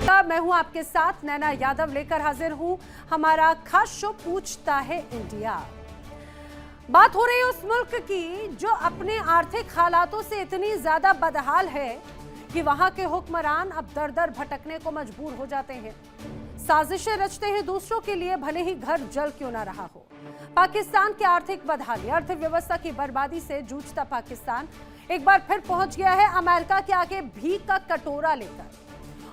मैं हूं आपके साथ नैना यादव लेकर हाजिर हूं हमारा खास शो पूछता है इंडिया। बात हो रही है उस मुल्क की जो अपने आर्थिक हालातों से इतनी ज्यादा बदहाल है कि वहां के हुक्मरान अब दर दर भटकने को मजबूर हो जाते हैं, साजिशें रचते हैं दूसरों के लिए, भले ही घर जल क्यों ना रहा हो। पाकिस्तान की आर्थिक बदहाली, अर्थव्यवस्था की बर्बादी से जूझता पाकिस्तान एक बार फिर पहुंच गया है अमेरिका के आगे भीख का कटोरा लेकर।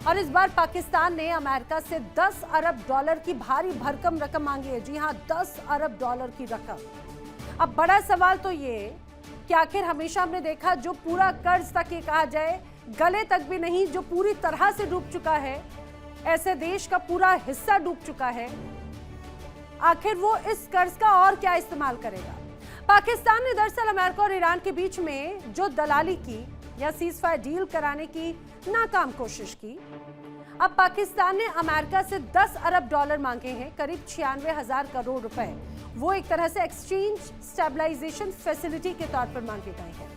और इस बार पाकिस्तान ने अमेरिका से 10 अरब डॉलर की भारी भरकम रकम मांगी है। जी हां, 10 अरब डॉलर की रकम। अब बड़ा सवाल तो ये कि आखिर हमेशा हमने देखा जो पूरा कर्ज तक ये कहा जाए गले तक भी नहीं, जो पूरी तरह से डूब चुका है, ऐसे देश का पूरा हिस्सा डूब चुका है, आखिर वो इस कर्ज का और क्या इस्तेमाल करेगा। पाकिस्तान ने दरअसल अमेरिका और ईरान के बीच में जो दलाली की या सीजफायर डील कराने की नाकाम कोशिश की, अब पाकिस्तान ने अमेरिका से 10 अरब डॉलर मांगे हैं, करीब 96,000 करोड़ रुपए। वो एक तरह से एक्सचेंज स्टेबलाइजेशन फैसिलिटी के तौर पर मांगे गए हैं।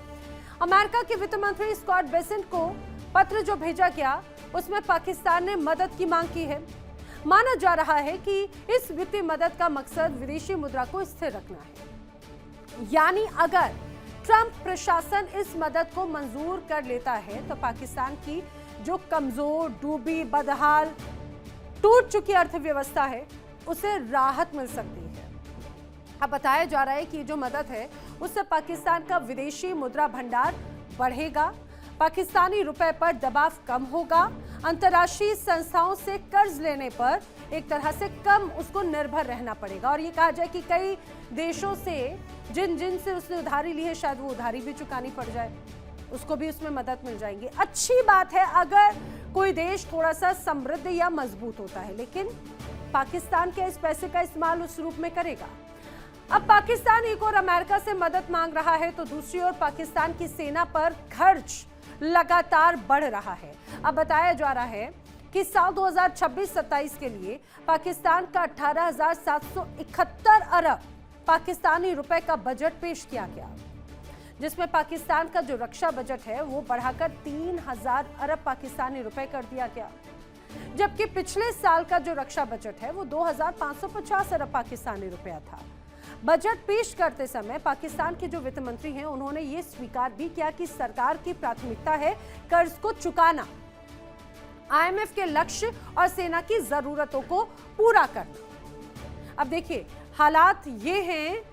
अमेरिका के वित्त मंत्री स्कॉट बेसेंट को पत्र जो भेजा गया उसमें पाकिस्तान ने मदद की मांग की है। माना जा रहा है कि इस वित्तीय मदद का मकसद विदेशी मुद्रा को स्थिर रखना है। यानी अगर ट्रंप प्रशासन इस मदद को मंजूर कर लेता है तो पाकिस्तान की जो कमजोर, डूबी, बदहाल, टूट चुकी अर्थव्यवस्था है उसे राहत मिल सकती है। अब बताया जा रहा है कि जो मदद है उससे पाकिस्तान का विदेशी मुद्रा भंडार बढ़ेगा, पाकिस्तानी रुपए पर दबाव कम होगा, अंतर्राष्ट्रीय संस्थाओं से कर्ज लेने पर एक तरह से कम उसको निर्भर रहना पड़ेगा। और ये कहा जाए कि कई देशों से जिन से उसने उधारी ली है शायद वो उधारी भी चुकानी पड़ जाए, उसको भी उसमें मदद मिल जाएगी। अच्छी बात है अगर कोई देश थोड़ा सा समृद्ध या मजबूत होता है, लेकिन पाकिस्तान क्या इस पैसे का इस्तेमाल उस रूप में करेगा। अब पाकिस्तान एक और अमेरिका से मदद मांग रहा है तो दूसरी ओर पाकिस्तान की सेना पर खर्च लगातार बढ़ रहा है। अब बताया जा रहा है कि साल 2026-27 के लिए पाकिस्तान का 18,771 अरब पाकिस्तानी रुपए का बजट पेश किया गया, जिसमें पाकिस्तान का जो रक्षा बजट है वो बढ़ाकर 3,000 अरब पाकिस्तानी रुपए कर दिया गया, जबकि पिछले साल का जो रक्षा बजट है वो 2,550 अरब पाकिस्तानी रुपया था। बजट पेश करते समय पाकिस्तान के जो वित्त मंत्री हैं उन्होंने ये स्वीकार भी किया कि सरकार की प्राथमिकता है कर्ज को चुकाना, आईएमएफ के लक्ष्य और सेना की जरूरतों को पूरा करना। अब देखिए हालात ये हैं,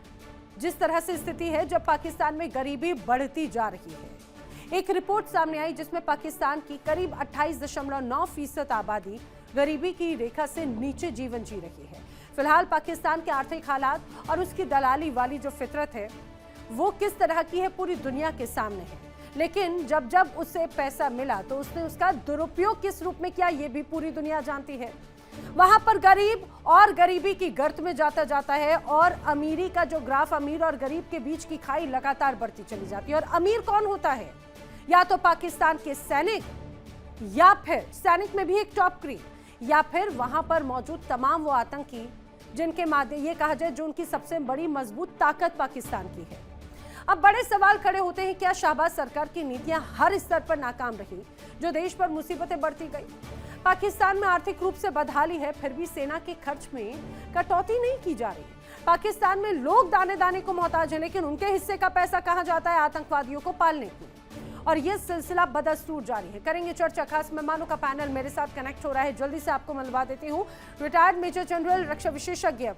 जिस तरह से स्थिति है जब पाकिस्तान में गरीबी बढ़ती जा रही है। एक रिपोर्ट सामने आई जिसमें पाकिस्तान की करीब 28.9% आबादी गरीबी की रेखा से नीचे जीवन जी रही है। फिलहाल पाकिस्तान के आर्थिक हालात और उसकी दलाली वाली जो फितरत है वो किस तरह की है पूरी दुनिया के सामने है, लेकिन जब जब उसे पैसा मिला तो उसने उसका दुरुपयोग किस रूप में किया ये भी पूरी दुनिया जानती है। वहां पर गरीब और गरीबी की गर्त में जाता जाता है और अमीरी का जो ग्राफ, अमीर और गरीब के बीच की खाई लगातार बढ़ती चली जाती है। और अमीर कौन होता है? या तो पाकिस्तान के सैनिक, या फिर सैनिक में भी एक टॉप ग्रेड, या फिर वहां पर मौजूद तमाम वो आतंकी जिनके माध्यम ये कहा जाए जो उनकी सबसे बड़ी मजबूत ताकत पाकिस्तान की है। अब बड़े सवाल खड़े होते हैं, क्या शहबाज सरकार की नीतियां हर स्तर पर नाकाम रही जो देश पर मुसीबतें बढ़ती गई? पाकिस्तान में आर्थिक रूप से बदहाली है फिर भी सेना के खर्च में कटौती नहीं की जा रही। पाकिस्तान में लोग दाने दाने को मोहताज हैं, लेकिन उनके हिस्से का पैसा कहां जाता है आतंकवादियों को पालने को। और यह सिलसिला बदस्तूर जारी है। करेंगे चर्चा, खास मेहमानों का पैनल मेरे साथ कनेक्ट हो रहा है, जल्दी से आपको मिलवा देती हूँ। रिटायर्ड मेजर जनरल रक्षा विशेषज्ञ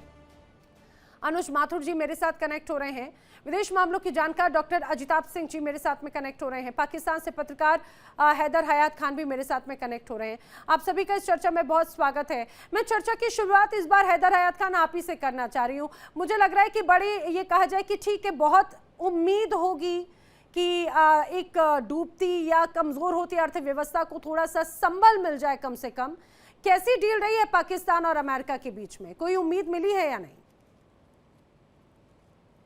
अनुज माथुर जी मेरे साथ कनेक्ट हो रहे हैं। विदेश मामलों की जानकार डॉक्टर अजिताभ सिंह जी मेरे साथ में कनेक्ट हो रहे हैं। पाकिस्तान से पत्रकार हैदर हयात खान भी मेरे साथ में कनेक्ट हो रहे हैं। आप सभी का इस चर्चा में बहुत स्वागत है। मैं चर्चा की शुरुआत इस बार हैदर हयात खान आप ही से करना चाह रही हूँ। मुझे लग रहा है कि बड़ी ये कहा जाए कि ठीक है, बहुत उम्मीद होगी कि एक डूबती या कमजोर होती अर्थव्यवस्था को थोड़ा सा संबल मिल जाए कम से कम। कैसी डील रही है पाकिस्तान और अमेरिका के बीच में, कोई उम्मीद मिली है या नहीं?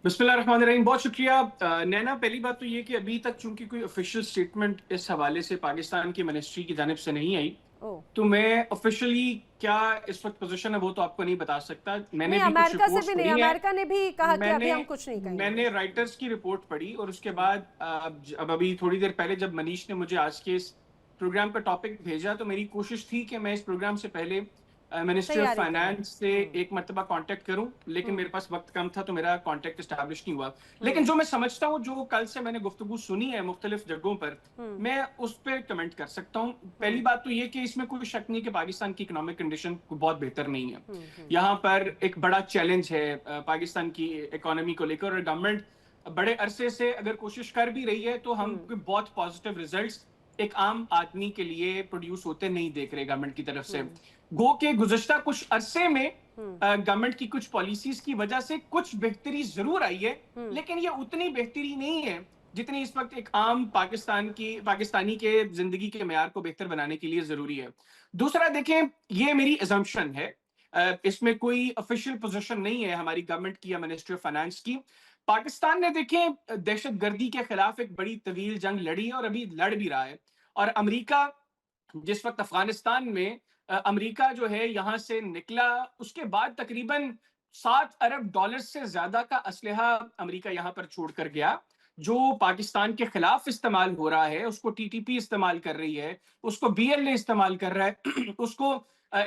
बिस्मिल्लाहिर्रहमानिर्रहीम, बहुत शुक्रिया नैना। पहली बात तो ये कि अभी तक चूंकि कोई ऑफिशियल स्टेटमेंट इस हवाले से पाकिस्तान की मिनिस्ट्री की जानिब से नहीं आई, तो मैं ऑफिशियली क्या इस वक्त पोजीशन है वो तो आपको नहीं बता सकता। मैंने भी कुछ रिपोर्ट्स पढ़ी हैं। अमेरिका ने भी कहा कि अभी हम कुछ नहीं कहेंगे। मैंने राइटर्स की रिपोर्ट पढ़ी और उसके बाद अब अभी थोड़ी देर पहले जब मनीष ने मुझे आज के प्रोग्राम का टॉपिक भेजा तो मेरी कोशिश थी कि मैं इस प्रोग्राम से पहले मिनिस्ट्री ऑफ तैयारी करें। फाइनेंस से एक मरतबा कांटेक्ट करूं, लेकिन मेरे पास वक्त कम था तो मेरा कांटेक्ट एस्टैब्लिश नहीं हुआ। लेकिन जो मैं समझता हूं, जो कल से मैंने गुफ्तगू सुनी है मुख्तलिफ जगहों पर, मैं उस पर कमेंट कर सकता हूं। पहली बात तो ये कि इसमें कोई शक नहीं कि पाकिस्तान की इकोनॉमिक कंडीशन बहुत बेहतर नहीं है। यहाँ पर एक बड़ा चैलेंज है पाकिस्तान की इकोनॉमी को लेकर, और गवर्नमेंट बड़े अरसे से अगर कोशिश कर भी रही है तो हम बहुत पॉजिटिव रिजल्ट्स एक आम आदमी के लिए प्रोड्यूस होते नहीं देख रहे गवर्नमेंट की तरफ से। गो के गुज़श्ता कुछ अरसे में गवर्नमेंट की कुछ पॉलिसीज की वजह से कुछ बेहतरी जरूर आई है, लेकिन ये उतनी बेहतरी नहीं है जितनी इस वक्त एक आम पाकिस्तानी के जिंदगी के मेयार को बेहतर बनाने के लिए जरूरी है। दूसरा देखें, ये मेरी अजम्पशन है, इसमें कोई ऑफिशियल पोजीशन नहीं है हमारी गवर्नमेंट की या मिनिस्ट्री ऑफ फाइनेंस की। पाकिस्तान ने देखें दहशतगर्दी के खिलाफ एक बड़ी तवील जंग लड़ी है और अभी लड़ भी रहा है। और अमेरिका जिस वक्त अफगानिस्तान में अमेरिका जो है यहां से निकला, उसके बाद तकरीबन $7 अरब से ज्यादा का असलहा अमेरिका यहां पर छोड़कर गया, जो पाकिस्तान के खिलाफ इस्तेमाल हो रहा है। उसको टीटीपी इस्तेमाल कर रही है, उसको बीएलए इस्तेमाल कर रहा है, उसको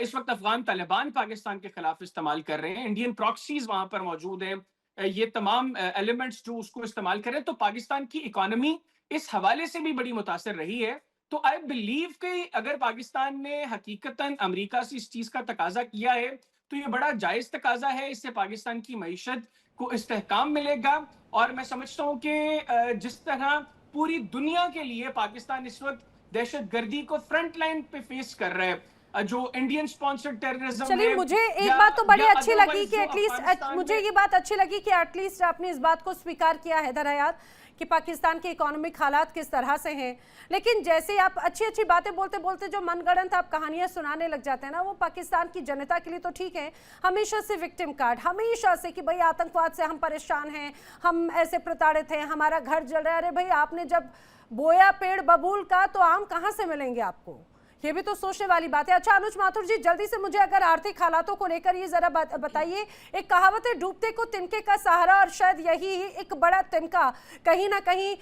इस वक्त अफगान तालिबान पाकिस्तान के खिलाफ इस्तेमाल कर रहे हैं, इंडियन प्रॉक्सीज वहां पर मौजूद हैं, ये तमाम एलिमेंट्स जो उसको इस्तेमाल कर रहे हैं। तो पाकिस्तान की इकोनॉमी इस हवाले से भी बड़ी मुतासर रही है। तो आई बिलीव कि अगर पाकिस्तान ने हकीकतन अमेरिका से इस चीज का तकाजा किया है तो ये बड़ा जायज तकाजा है, इससे पाकिस्तान की मईशत को इस्तेहकाम मिलेगा। और मैं समझता हूँ कि जिस तरह पूरी दुनिया के लिए पाकिस्तान इस वक्त दहशतगर्दी को फ्रंट लाइन पे फेस कर रहा है, जो इंडियन स्पॉन्सर्ड टेररिज्म, चलिए मुझे एक बात तो बड़ी अच्छी लगी कि एटलीस्ट मुझे ये बात अच्छी लगी कि एटलीस्ट आपने इस बात को स्वीकार किया है हैदर कि पाकिस्तान के इकोनॉमिक हालात किस तरह से हैं। लेकिन जैसे आप अच्छी अच्छी बातें बोलते बोलते जो मनगढ़ंत आप कहानियां सुनाने लग जाते हैं ना, वो पाकिस्तान की जनता के लिए तो ठीक है, हमेशा से विक्टिम कार्ड, हमेशा से कि भाई आतंकवाद से हम परेशान हैं, हम ऐसे प्रताड़ित हैं, हमारा घर जल रहा है। अरे भाई आपने जब बोया पेड़ बबूल का तो आम कहाँ से मिलेंगे आपको, ये भी तो सोचने वाली बात है। अच्छा अनुज माथुर जी, जल्दी से मुझे अगर आर्थिक हालातों को लेकर ये जरा बताइए। एक कहावत है, डूबते को तिनके का सहारा, और शायद यही एक बड़ा तिनका कहीं ना कहीं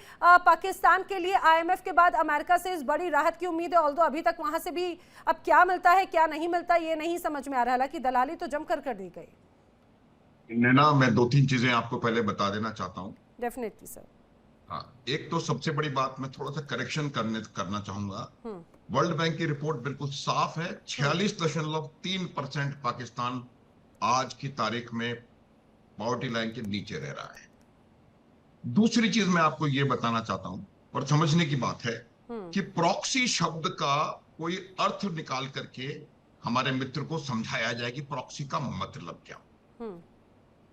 पाकिस्तान के लिए आईएमएफ के बाद अमेरिका से इस बड़ी राहत की उम्मीद है। ऑल्दो अभी तक वहां से भी अब क्या मिलता है क्या नहीं मिलता ये नहीं समझ में आ रहा, हालांकि दलाली तो जमकर कर दी गई। नैना, मैं 2-3 चीजें आपको पहले बता देना चाहता हूँ। Definitely sir. हाँ, एक तो सबसे बड़ी बात मैं थोड़ा सा करेक्शन करना चाहूंगा। वर्ल्ड बैंक की रिपोर्ट बिल्कुल साफ है, 46.3% पाकिस्तान आज की तारीख में पॉवर्टी लाइन के नीचे रह रहा है। दूसरी चीज मैं आपको ये बताना चाहता हूं और समझने की बात है कि प्रॉक्सी शब्द का कोई अर्थ निकाल करके हमारे मित्र को समझाया जाए कि प्रॉक्सी का मतलब क्या,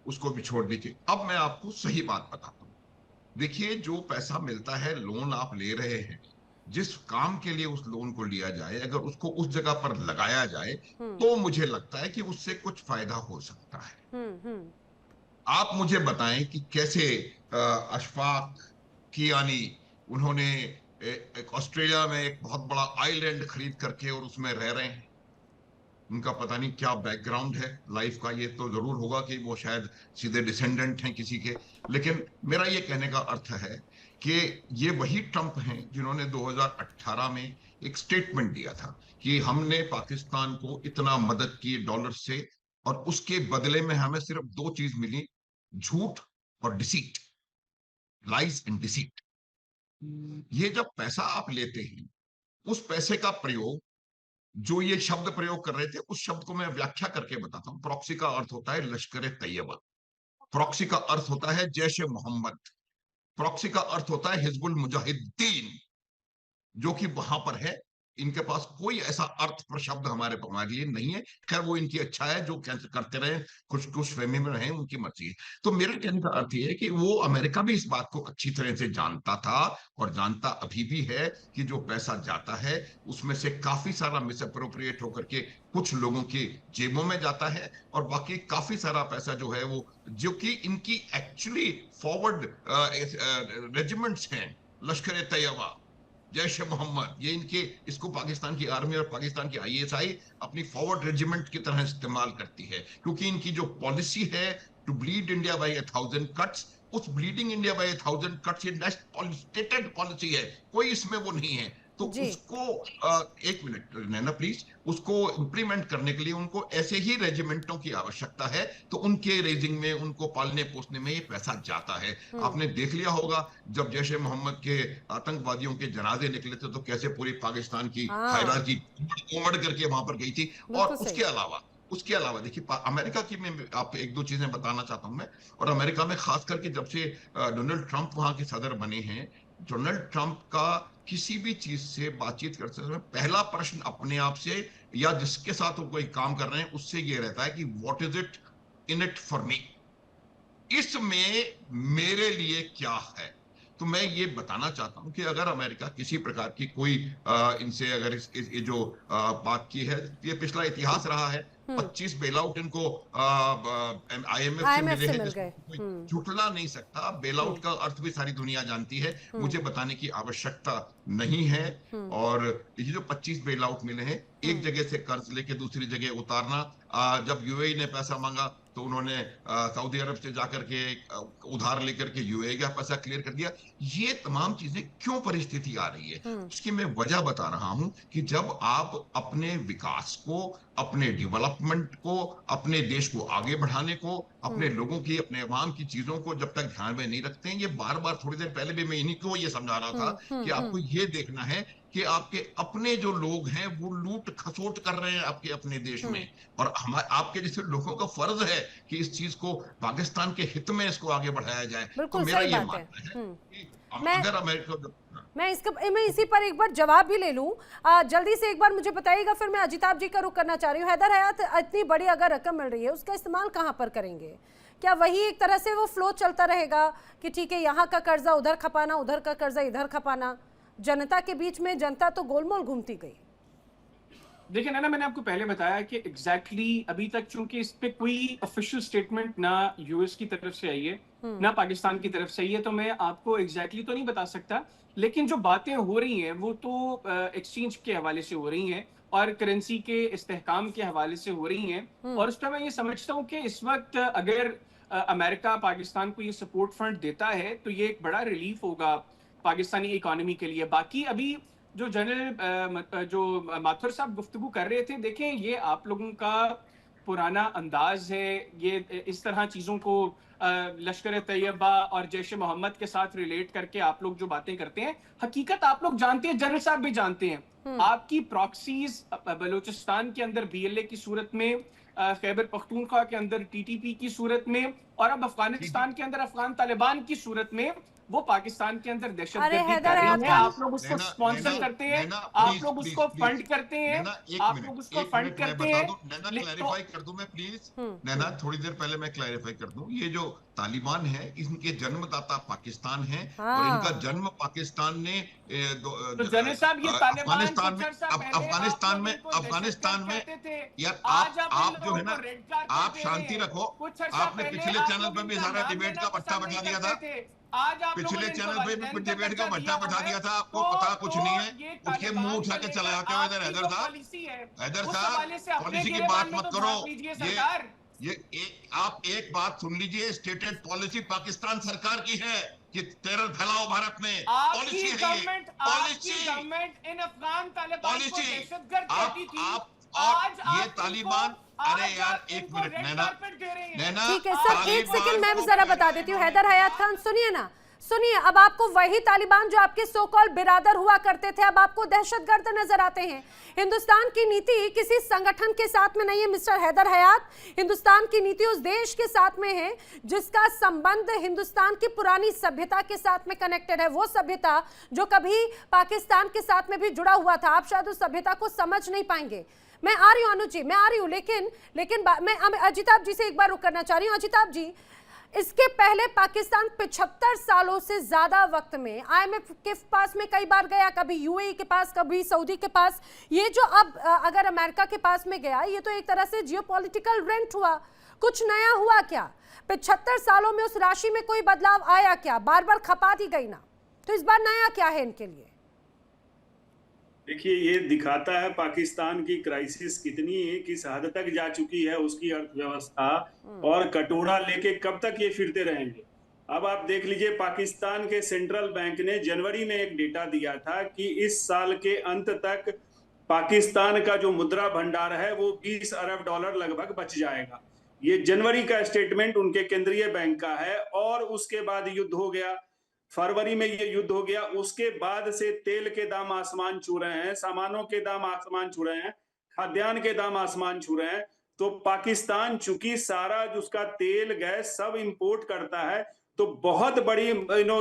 उसको भी छोड़ दीजिए। अब मैं आपको सही बात बताता हूं। देखिए, जो पैसा मिलता है, लोन आप ले रहे हैं, जिस काम के लिए उस लोन को लिया जाए, अगर उसको उस जगह पर लगाया जाए तो मुझे लगता है कि उससे कुछ फायदा हो सकता है। आप मुझे बताएं कि कैसे अशफाक कियानी, उन्होंने एक ऑस्ट्रेलिया में एक बहुत बड़ा आइलैंड खरीद करके और उसमें रह रहे हैं। उनका पता नहीं क्या बैकग्राउंड है लाइफ का, ये तो जरूर होगा कि वो शायद सीधे डिसेंडेंट हैं किसी के। लेकिन मेरा ये कहने का अर्थ है कि ये वही ट्रंप हैं जिन्होंने 2018 में एक स्टेटमेंट दिया था कि हमने पाकिस्तान को इतना मदद की डॉलर से और उसके बदले में हमें सिर्फ 2 चीज मिली, झूठ और डिसीट, लाइज एंड डिसीट। ये जब पैसा आप लेते हैं, उस पैसे का प्रयोग, जो ये शब्द प्रयोग कर रहे थे, उस शब्द को मैं व्याख्या करके बताता हूं। प्रॉक्सी का अर्थ होता है लश्कर तैयबा, प्रॉक्सी का अर्थ होता है जैश ए मोहम्मद, प्रॉक्सी का अर्थ होता है हिजबुल मुजाहिदीन, जो कि वहां पर है। इनके पास कोई ऐसा अर्थ पर शब्द हमारे लिए नहीं है। खैर, वो इनकी अच्छा है, जो करते रहे, खुश फहमी में रहे, उनकी मर्जी है। तो मेरे कहने का अर्थ ये है कि वो अमेरिका भी इस बात को अच्छी तरह से जानता था और जानता अभी भी है कि जो पैसा जाता है उसमें से काफी सारा मिसअप्रोप्रिएट होकर के कुछ लोगों की जेबों में जाता है, और बाकी काफी सारा पैसा जो है वो, जो कि इनकी एक्चुअली फॉरवर्ड रेजिमेंट्स हैं, लश्कर तैयबा, जैश मोहम्मद, ये इनके, इसको पाकिस्तान की आर्मी और पाकिस्तान की आईएसआई अपनी फॉरवर्ड रेजिमेंट की तरह इस्तेमाल करती है, क्योंकि इनकी जो पॉलिसी है to bleed India by 1000 cuts, उस ब्लीडिंग इंडिया बाय 1000 कट्स ये नेक्स्ट स्टेटेड पॉलिसी है, कोई इसमें वो नहीं है। तो उसको एक मिनट नैना प्लीज, उसको इंप्लीमेंट करने के लिए उनको ऐसे ही रेजिमेंटों की आवश्यकता है, तो उनके रेजिंग में, उनको पालने पोसने में ये पैसा जाता है। आपने देख लिया होगा जब जैश ए मोहम्मद के आतंकवादियों के जनाजे निकले थे तो कैसे पूरी पाकिस्तान की हायरार्की उमड़ करके वहां पर गई थी। और उसके अलावा देखिए अमेरिका की मैं आप एक दो चीजें बताना चाहता हूं मैं। और अमेरिका में खास करके जब से डोनाल्ड ट्रंप वहां के सदर बने हैं, डोनाल्ड ट्रंप का किसी भी चीज से बातचीत करते समय पहला प्रश्न अपने आप से या जिसके साथ वो कोई काम कर रहे हैं उससे ये रहता है कि what is it in it for me, इसमें मेरे लिए क्या है। तो मैं ये बताना चाहता हूं कि अगर अमेरिका किसी प्रकार की कोई इनसे अगर ये जो बात की है, ये पिछला इतिहास रहा है, 25 बेल आउट इनको IMF से मिले हैं, जिसको कोई झुठला नहीं सकता। बेल आउट का अर्थ भी सारी दुनिया जानती है, मुझे बताने की आवश्यकता नहीं है। और ये जो 25 बेल आउट मिले हैं, एक जगह से कर्ज लेके दूसरी जगह उतारना, जब UAE ने पैसा मांगा तो उन्होंने सऊदी अरब से जाकर के उधार लेकर के UAE का पैसा क्लियर कर दिया। ये तमाम चीजें क्यों परिस्थिति आ रही है, उसकी मैं वजह बता रहा हूं कि जब आप अपने विकास को, अपने डेवलपमेंट को, अपने देश को आगे बढ़ाने को, अपने लोगों की, अपने अवाम की चीजों को जब तक ध्यान में नहीं रखते हैं, ये बार बार थोड़ी देर पहले भी मैं इन्हीं को ये समझा रहा था कि आपको ये देखना है कि आपके अपने जो लोग हैं वो लूट खसोट कर रहे हैं आपके अपने देश में। और आपके जैसे लोगों का फर्ज है कि इस चीज को पाकिस्तान के हित में इसको आगे बढ़ाया जाए। तो मेरा ये मानना है कि अगर अमेरिका, मैं इसी पर एक बार जवाब भी ले लूं। जल्दी से एक बार मुझे बताइएगा, फिर मैं अजिताभ जी का रुख करना चाह रही हूँ। हैदर हयात, इतनी बड़ी अगर रकम मिल रही है उसका इस्तेमाल कहाँ पर करेंगे? क्या वही एक तरह से वो फ्लो चलता रहेगा कि ठीक है यहाँ का कर्जा उधर खपाना, उधर का कर्जा इधर खपाना? जनता के बीच में जनता तो गोलमोल घूमती गई। देखिए ना, मैंने आपको पहले बताया कि एग्जैक्टली अभी तक चूंकि इस पे कोई ऑफिशियल स्टेटमेंट ना US की तरफ से आई है ना पाकिस्तान की तरफ से आई है, तो मैं आपको एग्जैक्टली तो नहीं बता सकता। लेकिन जो बातें हो रही हैं वो तो एक्सचेंज के हवाले से हो रही हैं और करेंसी के इस्तेहकाम के हवाले से हो रही हैं। और उस पर मैं ये समझता हूँ कि इस वक्त अगर अमेरिका पाकिस्तान को ये सपोर्ट फंड देता है तो ये एक बड़ा रिलीफ होगा पाकिस्तानी इकोनॉमी के लिए। बाकी अभी जो जनरल जो माथुर साहब गुफ्तगू कर रहे थे, देखें ये आप लोगों का पुराना अंदाज है, ये इस तरह चीजों को लश्कर तैयबा और जैश मोहम्मद के साथ रिलेट करके आप लोग जो बातें करते हैं, हकीकत आप लोग जानते हैं, जनरल साहब भी जानते हैं। आपकी प्रॉक्सीज बलूचिस्तान के अंदर BLA की सूरत में, खैबर पख्तूनख्वा के अंदर TTP की सूरत में, और अब अफगानिस्तान के अंदर अफगान तालिबान की सूरत में वो पाकिस्तान के अंदर दहशतगर्दी कर रही है। आप लोग उसको स्पॉन्सर करते हैं, आप लोग उसको फंड करते हैं, आप लोग उसको फंड करते हैं। नैना क्लैरिफाई कर दूं मैं प्लीज, नैना थोड़ी देर पहले मैं क्लैरिफाई कर दूं। ये जो तालिबान है इनके जन्मदाता पाकिस्तान है और इनका जन्म पाकिस्तान ने अफगानिस्तान में यार आप जो है ना, आप शांति रखो। आपने पिछले चैनल पर भी सारा डिबेट का भट्टा बैठा दिया था, पिछले चैनल पे भी डिबेट का भट्टा बैठा दिया था। आपको पता कुछ नहीं है, उठ के मुंह उठा के चला जाते हो। इधर हैदर साहब पॉलिसी की बात मत करो। ये आप एक बात सुन लीजिए, स्टेटेड पॉलिसी पाकिस्तान सरकार की है कि टेरर फैलाओ भारत में। पॉलिसी है ये, पॉलिसी। आप ये तालिबान, अरे यार एक मिनट नैना, ठीक है सर, एक सेकंड मैं भी जरा बता देती हूँ। हैदर हयात खान सुनिए ना, सुनिए। अब आपको वही तालिबान जो आपके सो कॉल्ड बिरादर हुआ करते थे, अब आपको दहशतगर्द नजर आते हैं। हिंदुस्तान की नीति किसी संगठन के साथ में नहीं है मिस्टर हैदर हयात। हिंदुस्तान की नीति उस देश के साथ में है जिसका संबंध हिंदुस्तान की पुरानी सभ्यता के साथ में कनेक्टेड है। वो सभ्यता जो कभी पाकिस्तान के साथ में भी जुड़ा हुआ था। आप शायद उस सभ्यता को समझ नहीं पाएंगे। मैं आ रही हूँ अनुज जी, मैं आ रही हूँ, लेकिन मैं अजिताभ जी से एक बार रुक करना चाह रही हूँ। अजिताभ जी, इसके पहले पाकिस्तान 75 सालों से ज्यादा वक्त में IMF के पास में कई बार गया, कभी UAE के पास, कभी सऊदी के पास। ये जो अब अगर अमेरिका के पास में गया, ये तो एक तरह से जियोपॉलिटिकल रेंट हुआ। कुछ नया हुआ क्या? 75 सालों में उस राशि में कोई बदलाव आया क्या? बार बार खपा दी गई ना, तो इस बार नया क्या है इनके लिए? देखिए, ये दिखाता है पाकिस्तान की क्राइसिस कितनी किस हद तक जा चुकी है, उसकी अर्थव्यवस्था, और कटोरा लेके कब तक ये फिरते रहेंगे। अब आप देख लीजिए, पाकिस्तान के सेंट्रल बैंक ने जनवरी में एक डेटा दिया था कि इस साल के अंत तक पाकिस्तान का जो मुद्रा भंडार है वो 20 अरब डॉलर लगभग बच जाएगा। ये जनवरी का स्टेटमेंट उनके केंद्रीय बैंक का है। और उसके बाद युद्ध हो गया, फरवरी में ये युद्ध हो गया। उसके बाद से तेल के दाम आसमान छू रहे हैं, सामानों के दाम आसमान छू रहे हैं, खाद्यान्न के दाम आसमान छू रहे हैं। तो पाकिस्तान चूंकि सारा उसका तेल गैस सब इंपोर्ट करता है, तो बहुत बड़ी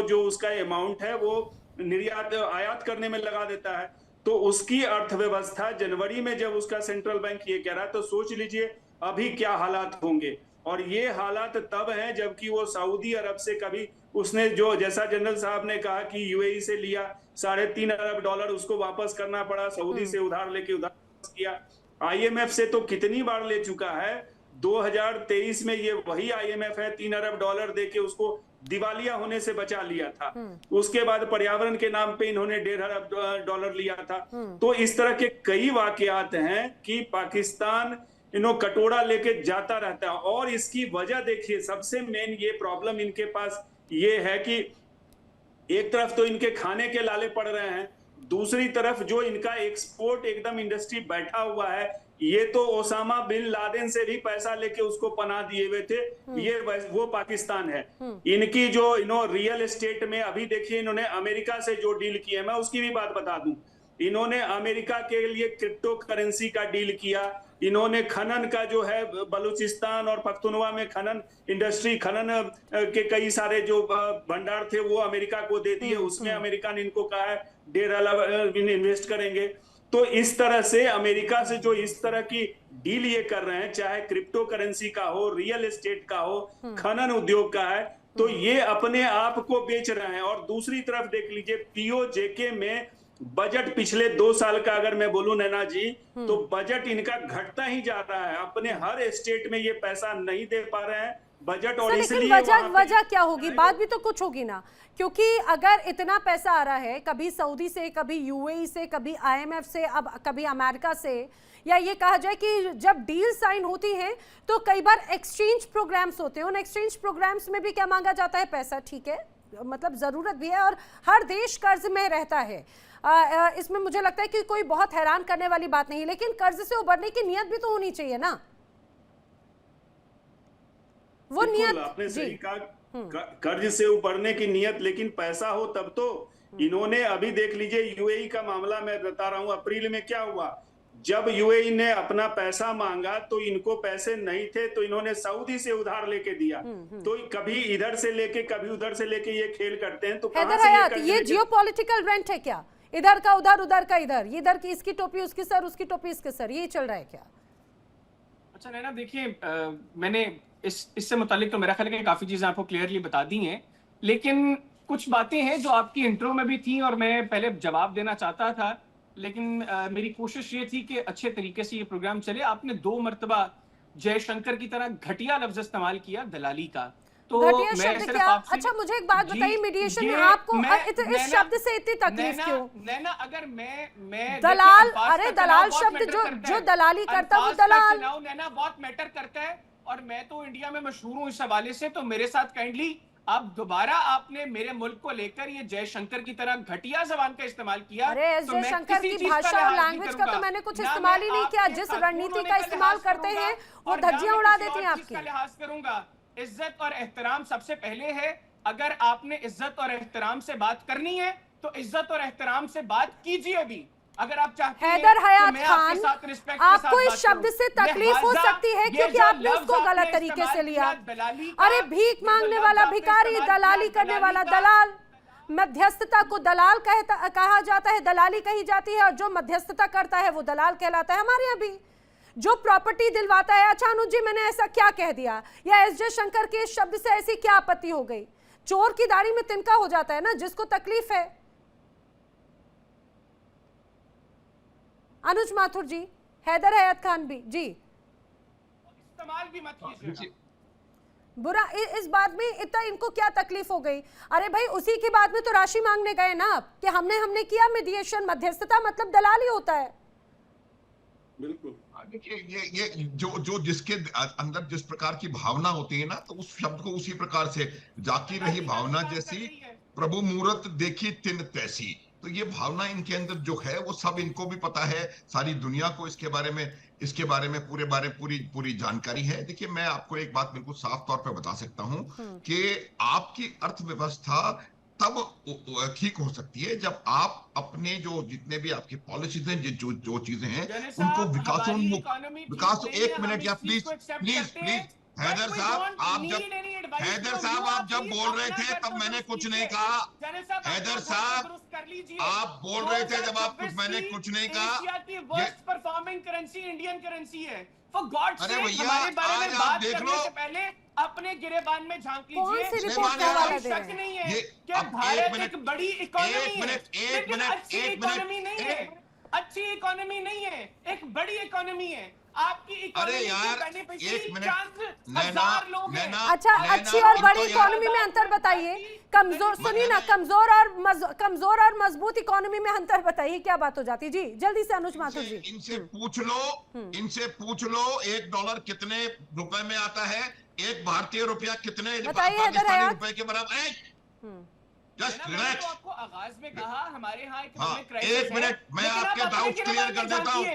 जो उसका अमाउंट है वो निर्यात आयात करने में लगा देता है। तो उसकी अर्थव्यवस्था जनवरी में जब उसका सेंट्रल बैंक ये कह रहा है, तो सोच लीजिए अभी क्या हालात होंगे। और ये हालात तब हैं जबकि वो सऊदी अरब से कभी उसने जो जैसा जनरल साहब ने कहा कि यूएई से लिया 3.5 अरब डॉलर, उसको वापस करना पड़ा, सऊदी से उधार लेके उधार वापस किया। आईएमएफ से तो कितनी बार ले चुका है। 2023 में ये वही आईएमएफ है, 3 अरब डॉलर देके उसको दिवालिया होने से बचा लिया था। उसके बाद पर्यावरण के नाम पे इन्होंने 1.5 अरब डॉलर लिया था। तो इस तरह के कई वाकयात हैं कि पाकिस्तान कटोरा लेके जाता रहता है। और इसकी वजह देखिए, सबसे मेन ये प्रॉब्लम इनके पास ये है कि एक तरफ तो इनके खाने के लाले पड़ रहे हैं, दूसरी तरफ जो इनका एक्सपोर्ट एकदम इंडस्ट्री बैठा हुआ है। ये तो ओसामा बिन लादेन से भी पैसा लेके उसको पनाह दिए हुए थे, ये वो पाकिस्तान है। इनकी जो रियल एस्टेट में अभी देखिए इन्होंने अमेरिका से जो डील किया, मैं उसकी भी बात बता दूं। इन्होंने अमेरिका के लिए क्रिप्टो करेंसी का डील किया। इन्होंने खनन का जो है बलूचिस्तान और पख्तूनवा में खनन इंडस्ट्री, खनन के कई सारे जो भंडार थे वो अमेरिका को दे दिए। उसमें अमेरिका ने इनको कहा है 1.5 अरब इन्वेस्ट करेंगे। तो इस तरह से अमेरिका से जो इस तरह की डील ये कर रहे हैं, चाहे क्रिप्टो करेंसी का हो, रियल एस्टेट का हो, खनन उद्योग का है, तो ये अपने आप को बेच रहे हैं। और दूसरी तरफ देख लीजिए पीओजेके में बजट पिछले 2 साल का अगर मैं बोलूं नैना जी, तो बजट इनका घटता ही जा रहा है। अपने हर स्टेट में ये पैसा नहीं दे पा रहे हैं बजट। और इसलिए वजह क्या होगी? बात भी तो कुछ होगी ना, क्योंकि अगर इतना पैसा आ रहा है कभी सऊदी से, कभी यूएई से, कभी आईएमएफ से, अब कभी अमेरिका से, या ये कहा जाए कि जब डील साइन होती है तो कई बार एक्सचेंज प्रोग्राम्स होते हैं, उन एक्सचेंज प्रोग्राम्स में भी क्या मांगा जाता है? पैसा। ठीक है, मतलब जरूरत भी है और हर देश कर्ज में रहता है। इसमें मुझे लगता है कि कोई बहुत हैरान करने वाली बात नहीं, लेकिन कर्ज से उबरने की नियत भी तो होनी चाहिए ना। वो नियत आपने सही कहा, कर्ज से उबरने की नियत, लेकिन पैसा हो तब तो। इन्होंने अभी देख लीजिए यूएई का मामला मैं बता रहा हूं, अप्रैल में क्या हुआ, जब यूएई ने अपना पैसा मांगा तो इनको पैसे नहीं थे, तो इन्होंने सऊदी से उधार लेके दिया। तो कभी इधर से लेके कभी उधर से लेके ये खेल करते हैं। तो हैदर हयात, ये जियोपॉलिटिकल रेंट है क्या? इधर का उधर, उधर का इधर, इधर की इसकी टोपी उसकी सर, उसकी टोपी इसके सर, ये चल रहा है क्या? अच्छा नैना, देखिए मैंने इससे मुतालिक तो मेरा ख्याल है कि काफी चीजें आपको क्लियरली बता दी हैं, लेकिन कुछ बातें हैं जो आपकी इंट्रो में भी थी और मैं पहले जवाब देना चाहता था, लेकिन मेरी कोशिश ये थी कि अच्छे तरीके से ये प्रोग्राम चले। आपने 2 मरतबा जयशंकर की तरह घटिया लफ्ज इस्तेमाल किया, दलाली का। तो घटिया शब्द क्या? अच्छा मुझे एक बात बताइए, मीडिएशन में आपको इस शब्द से इतनी तकलीफ क्यों? नैना, अगर मैं दलाल, अरे दलाल शब्द जो दलाली करता वो दलाल। नैना बहुत मैटर करता है और मैं तो इंडिया में मशहूर हूं इस हवाले से, तो मेरे साथ काइंडली आप दोबारा आपने मेरे मुल्क को लेकर ये जयशंकर की तरह घटिया जबान का इस्तेमाल किया। अरे एस जयशंकर की भाषा और लैंग्वेज का तो मैंने कुछ इस्तेमाल ही नहीं किया। जिस रणनीति का इस्तेमाल करते हैं वो धज्जियां उड़ा देती हैं आपकी। लिहाज करूंगा, इज्जत और एहतराम सबसे पहले है। अगर आपने इज्जत और एहतराम से बात करनी है तो इज्जत और एहतराम से बात कीजिए भी। अगर आप चाहते हैं हैदर हयात तो खान, आपको इस शब्द से तकलीफ हो सकती है क्योंकि आपने उसको गलत तरीके से लिया। अरे भीख मांगने वाला भिखारी, दलाली करने वाला दलाल, मध्यस्थता को दलाल कहा जाता है, दलाली कही जाती है, और जो मध्यस्थता करता है वो दलाल कहलाता है। हमारे यहाँ भी जो प्रॉपर्टी दिलवाता है, अच्छा अनुज जी मैंने ऐसा क्या कह दिया, या एस जयशंकर के इस शब्द से ऐसी क्या आपत्ति हो गई? चोर की दाढ़ी में तिनका हो जाता है ना, जिसको तकलीफ है। अनुज माथुर जी, हैदर हयात खान भी जी, इस्तेमाल भी मत कीजिए। बुरा इस बात में इतना इनको क्या तकलीफ हो गई? अरे भाई उसी की बात में तो राशि मांगने गए ना आप कि हमने किया मीडिएशन, मध्यस्थता मतलब दलाली होता है। बिल्कुल। देखिए ये जो जिसके अंदर जिस प्रकार की भावना होती है ना, तो उस शब्द को उसी प्रकार से, जाकी रही भावना जैसी प्रभु मूरत देखी तिन तैसी। तो ये भावना इनके अंदर जो है वो सब इनको भी पता है, सारी दुनिया को इसके बारे में पूरी जानकारी है। देखिए मैं आपको एक बात बिल्कुल साफ तौर पे बता सकता हूं कि आपकी अर्थव्यवस्था तब ठीक हो सकती है जब आप अपने जो जितने भी आपकी पॉलिसीज हैं, जो चीजें हैं उनको विकास। एक मिनट या प्लीज हैदर साहब आप जब बोल रहे थे तब मैंने कुछ नहीं कहा। हैदर साहब आप बोल रहे थे जब आप मैंने कुछ नहीं कहा। Worst performing currency Indian currency है। फॉर गॉड अरे सेक, भैया हमारे बारे में आज आप बात देख करने लो, से पहले अपने गिरेबान में झांक कौन सी लीजिए। रिपोर्ट क्या कोई वाला दे रहे शक हैं? नहीं है ये कि अब भारत एक बड़ी इकोनॉमी है, एक लेकिन मिनट, अच्छी एक इकोनॉमी मिनट, नहीं है। अच्छी इकोनॉमी नहीं है, एक बड़ी इकोनॉमी है। आपकी इकोनॉमी यार, के बेनिफिशियरी एक मिनट, 4,000 लोग हैं। अच्छा, अच्छी और बड़ी इकोनॉमी में अंतर बताइए। कमजोर, सुनिए ना, कमजोर और मजबूत इकोनॉमी में अंतर बताइए, क्या बात हो जाती। जी जल्दी से अनुज माथुर जी। इनसे पूछ लो $1 कितने रुपए में आता है, एक भारतीय रुपया कितने बताइए, पाकिस्तानी रुपए के बराबर है। जस्ट मैंने रिलैक्स। तो आपको आगाज में कहा हमारे यहाँ हाँ, इकोनॉमिक क्राइसिस एक मिनट, मैं लेकिन आपके आप अपने डाउट्स क्लियर कर देता हूँ।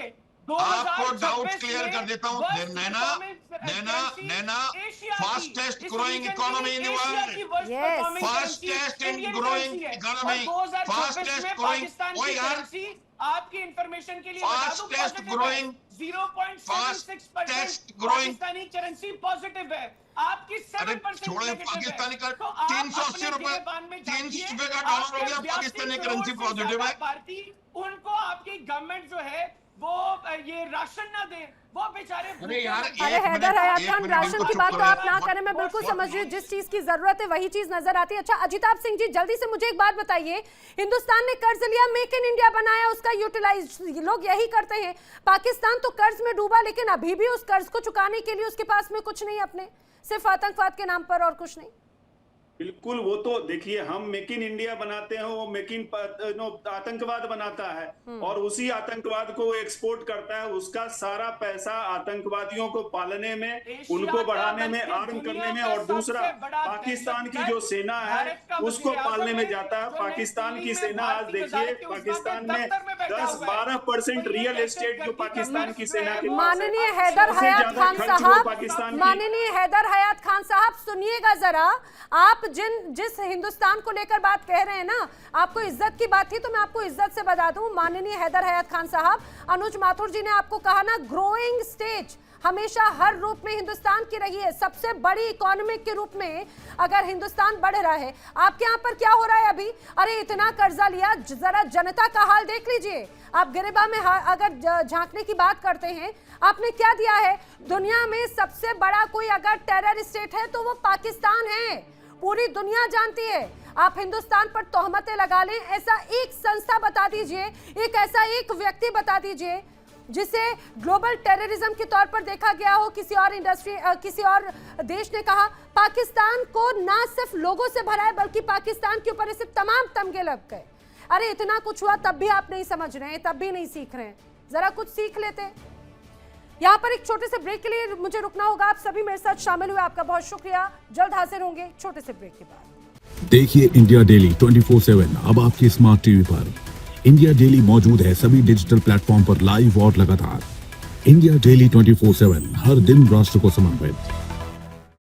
2026 आपको डाउट्स क्लियर कर देता हूँ। worst नैना performing नैना एशिया की, फास्टेस्ट इस growing region economy in the Asia की world, worst performing fastest currency in Indian growing currency है। इकोनॉमी, और 2026 फास्टेस्ट में ग्रोइंग, पाकिस्तान ओए की यार, करेंसी आपकी इंफॉर्मेशन के लिए बता दूं फास्टेस्ट positive है। Growing, 0.76% fastest growing Pakistani currency positive है, आपकी 7% छोड़े नेगेटिव है। पाकिस्तानी का तो आप 380 अपने रुपए, गिरेबान में 300 जाइए, रुपए का डॉलर हो गया, आपके पाकिस्तानी 82 करेंसी करोड़ से पॉजिटिव है। ज्यादा पार्टी, उनको आपकी गवर्नमेंट जो है वो ये राशन ना दे, वो बेचारे अरे यार, अरे हैदर हयात खान, राशन की बात तो आप ना करें, मैं बिल्कुल समझ रही हूँ। जिस चीज की जरूरत है वही चीज नजर आती है। अच्छा अजिताभ सिंह जी, जल्दी से मुझे एक बात बताइए, हिंदुस्तान ने कर्ज लिया, मेक इन इंडिया बनाया, उसका यूटिलाइज लोग यही करते हैं। पाकिस्तान तो कर्ज में डूबा, लेकिन अभी भी उस कर्ज को चुकाने के लिए उसके पास में कुछ नहीं, अपने सिर्फ आतंकवाद के नाम पर और कुछ नहीं। बिल्कुल, वो तो देखिए, हम मेक इन इंडिया बनाते हैं, वो मेक इन आतंकवाद बनाता है और उसी आतंकवाद को एक्सपोर्ट करता है। उसका सारा पैसा आतंकवादियों को पालने में, उनको बढ़ाने में, आर्म करने में, और दूसरा पाकिस्तान की जो सेना है उसको पालने में जाता है। पाकिस्तान की सेना आज देखिए, पाकिस्तान में 10-12% रियल एस्टेट जो पाकिस्तान की सेना के माननीय हैदर हयात खान साहब, माननीय हैदर हयात खान साहब, सुनिएगा जरा। आप जिस हिंदुस्तान को लेकर बात कह रहे हैं ना, आपको इज्जत की बात थी तो मैं आपको इज्जत से बता दूं, माननीय हैदर हयात खान साहब, अनुज माथुर जी ने आपको कहा ना, ग्रोइंग स्टेज हमेशा हर रूप में हिंदुस्तान की रही है। सबसे बड़ी इकोनॉमी के रूप में अगर हिंदुस्तान बढ़ रहा है, आपके यहाँ पर क्या हो रहा है अभी? अरे इतना कर्जा लिया, जरा जनता का हाल देख लीजिए। आप गिरेबा में अगर झांकने की बात करते हैं, आपने क्या दिया है? दुनिया में सबसे बड़ा कोई अगर टेरर स्टेट है तो वो पाकिस्तान है, पूरी दुनिया जानती है। आप हिंदुस्तान पर तोहमतें लगा लें, ऐसा एक संस्था बता दीजिए, एक ऐसा एक व्यक्ति बता दीजिए जिसे ग्लोबल टेररिज्म के तौर पर देखा गया हो। किसी और इंडस्ट्री, किसी और देश ने कहा पाकिस्तान को ना सिर्फ लोगों से भरा है, बल्कि पाकिस्तान के ऊपर ऐसे तमाम तमगे लग गए। अरे इतना कुछ हुआ तब भी आप नहीं समझ रहे हैं, तब भी नहीं सीख रहे हैं। जरा कुछ सीख लेते। यहाँ पर एक छोटे से ब्रेक के लिए मुझे रुकना होगा। आप सभी मेरे साथ शामिल हुए, आपका बहुत शुक्रिया। जल्द हाजिर होंगे छोटे से ब्रेक के बाद। देखिए इंडिया डेली 24/7 अब आपके स्मार्ट टीवी पर। इंडिया डेली मौजूद है सभी डिजिटल प्लेटफॉर्म पर लाइव और लगातार। इंडिया डेली 24/7 हर दिन राष्ट्र को समर्पित।